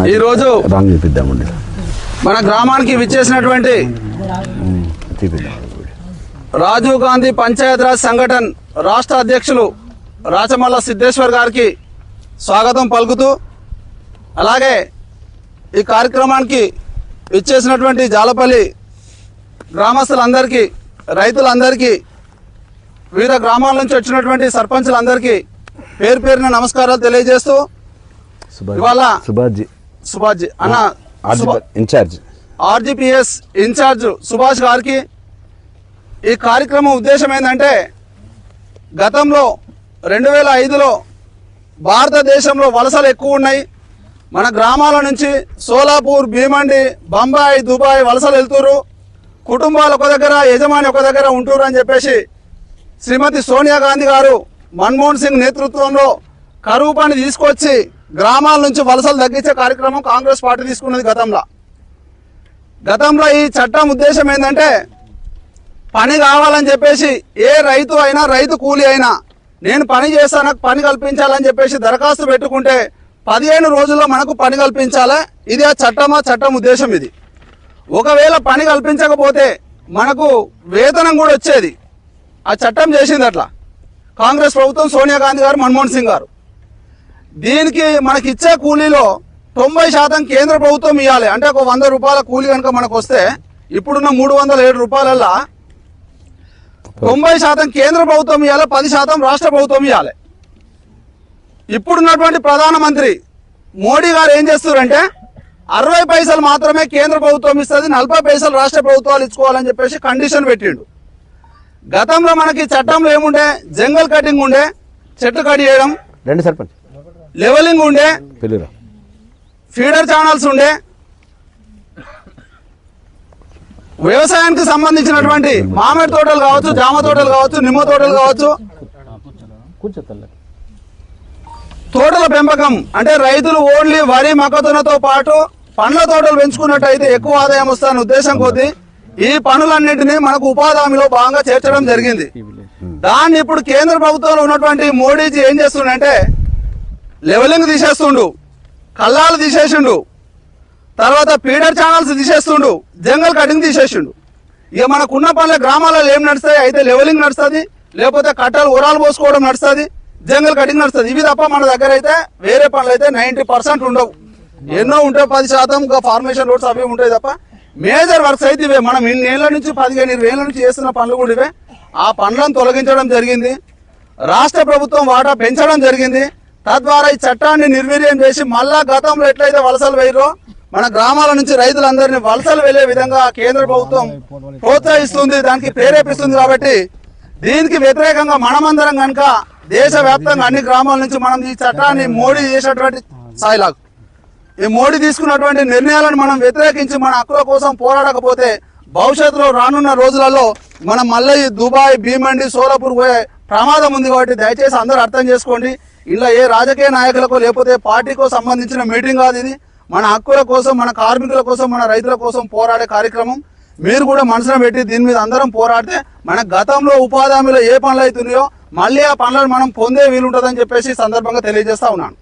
ఈరోజు మన గ్రామానికి విచ్చేసినటువంటి రాజీవ్ గాంధీ పంచాయత్ రాజ్ సంఘటన్ రాష్ట్ర అధ్యక్షులు రాచమల్ల సిద్ధేశ్వర్ గారికి స్వాగతం పలుకుతూ, అలాగే ఈ కార్యక్రమానికి విచ్చేసినటువంటి జాలపల్లి గ్రామస్తులందరికీ, రైతులందరికీ, వివిధ గ్రామాల నుంచి వచ్చినటువంటి సర్పంచులందరికీ పేరు పేరున నమస్కారాలు తెలియజేస్తూ, ఇవాళ సుభాష్ అన్న ఆర్జీపీఎస్ ఇన్ఛార్జ్ సుభాష్ గారికి ఈ కార్యక్రమం ఉద్దేశం ఏంటంటే, గతంలో 2005లో భారతదేశంలో వలసలు ఎక్కువ ఉన్నాయి. మన గ్రామాల నుంచి సోలాపూర్, భీమండి, బొంబాయి, దుబాయ్ వలసలు వెళ్తున్నారు. కుటుంబాలు ఒక దగ్గర, యజమాని ఒక దగ్గర ఉంటున్నారు అని చెప్పేసి శ్రీమతి సోనియా గాంధీ గారు మన్మోహన్ సింగ్ నేతృత్వంలో కరువు పని తీసుకొచ్చి గ్రామాల నుంచి వలసలు తగ్గించే కార్యక్రమం కాంగ్రెస్ పార్టీ తీసుకున్నది. గతంలో ఈ చట్టం ఉద్దేశం ఏంటంటే, పని కావాలని చెప్పేసి ఏ రైతు అయినా, రైతు కూలీ అయినా, నేను పని చేస్తాను, నాకు పని కల్పించాలని చెప్పేసి దరఖాస్తు పెట్టుకుంటే 15 రోజుల్లో మనకు పని కల్పించాలి. ఇది ఆ చట్టం ఉద్దేశం ఇది. ఒకవేళ పని కల్పించకపోతే మనకు వేతనం కూడా వచ్చేది. ఆ చట్టం చేసింది అట్లా కాంగ్రెస్ ప్రభుత్వం, సోనియా గాంధీ గారు, మన్మోహన్ సింగ్ గారు. దీనికి మనకి ఇచ్చే కూలీలో 90% కేంద్ర ప్రభుత్వం ఇవ్వాలి. అంటే ఒక 100 రూపాయల కూలీ కనుక మనకు వస్తే, ఇప్పుడున్న 307 రూపాయలల్లా 90% కేంద్ర ప్రభుత్వం ఇవ్వాలి, 10% రాష్ట్ర ప్రభుత్వం ఇవ్వాలి. ఇప్పుడున్నటువంటి ప్రధానమంత్రి మోడీ గారు ఏం చేస్తారంటే, 60 పైసలు మాత్రమే కేంద్ర ప్రభుత్వం ఇస్తుంది, 40 పైసలు రాష్ట్ర ప్రభుత్వాలు ఇచ్చుకోవాలని చెప్పేసి కండిషన్ పెట్టిండు. గతంలో మనకి చట్టంలో ఏముండే, జంగల్ కటింగ్ ఉండే, చెట్లు కట్ చేయడం, లెవెలింగ్ ఉండే, ఫీడర్ ఛానల్స్ ఉండే, వ్యవసాయానికి సంబంధించినటువంటి మామిడి తోటలు కావచ్చు, జామ తోటలు కావచ్చు, నిమ్మ తోటలు కావచ్చు, తోటల పెంపకం అంటే రైతులు ఓన్లీ వరి, మొక్కజొన్నతో పాటు పండ్ల తోటలు పెంచుకున్నట్టయితే ఎక్కువ ఆదాయం వస్తాయనే ఉద్దేశం కొద్దీ ఈ పనులన్నింటినీ మనకు ఉపాధి హామీలో భాగంగా చేర్చడం జరిగింది. దాన్ని ఇప్పుడు కేంద్ర ప్రభుత్వంలో ఉన్నటువంటి మోడీజీ ఏం చేస్తుండే, లెవెలింగ్ తీసేస్తుండు, కల్లాలు తీసేసిండు, తర్వాత ఫీడర్ ఛానల్స్ తీసేస్తుండు, జంగల్ కటింగ్ తీసేసిండు. ఇక మనకున్న పనుల గ్రామాలలో ఏం నడుస్తాయి అయితే లెవెలింగ్ నడుస్తుంది, లేకపోతే కట్టలు ఉరాలు పోసుకోవడం నడుస్తుంది, జంగల్ కటింగ్ నడుస్తుంది. ఇవి తప్ప మన దగ్గర అయితే వేరే పనులు అయితే 90% ఉండవు. ఎన్నో ఉంటాయి, 10% ఫార్మేషన్ రోడ్స్ అవి ఉంటాయి తప్ప మేజర్ వర్క్స్ అయితే ఇవే. మనం ఇన్నేళ్ల నుంచి 15-20 ఏళ్ల నుంచి చేస్తున్న పనులు కూడా ఇవే. ఆ పనులను తొలగించడం జరిగింది. రాష్ట్ర ప్రభుత్వం వాటా పెంచడం జరిగింది. తద్వారా ఈ చట్టాన్ని నిర్వీర్యం చేసి మళ్ళా గతంలో ఎట్లయితే వలసలు వేయరో మన గ్రామాల నుంచి రైతులందరినీ వలసలు వెళ్లే విధంగా కేంద్ర ప్రభుత్వం ప్రోత్సహిస్తుంది, దానికి ప్రేరేపిస్తుంది. కాబట్టి దీనికి వ్యతిరేకంగా మనమందరం కనుక దేశవ్యాప్తంగా అన్ని గ్రామాల నుంచి మనం ఈ చట్టాన్ని మోడీ చేసినటువంటి స్థాయిలాగా ఈ మోడీ తీసుకున్నటువంటి నిర్ణయాలను మనం వ్యతిరేకించి మన హక్కుల కోసం పోరాడకపోతే భవిష్యత్తులో రానున్న రోజులలో మనం మళ్ళీ దుబాయ్, భీమండి, సోలాపూర్ పోయే ప్రమాదం ఉంది. కాబట్టి దయచేసి అందరూ అర్థం చేసుకోండి. ఇలా ఏ రాజకీయ నాయకులకో లేకపోతే పార్టీకో సంబంధించిన మీటింగ్ కాదు ఇది. మన హక్కుల కోసం, మన కార్మికుల కోసం, మన రైతుల కోసం పోరాడే కార్యక్రమం. మీరు కూడా మనసులో పెట్టి దీని మీద అందరం పోరాడితే మన గతంలో ఉపాధి హామీలో ఏ పనులు అవుతున్నాయో మళ్ళీ ఆ పనులను మనం పొందే వీలుంటుందని చెప్పేసి సందర్భంగా తెలియజేస్తా ఉన్నాను.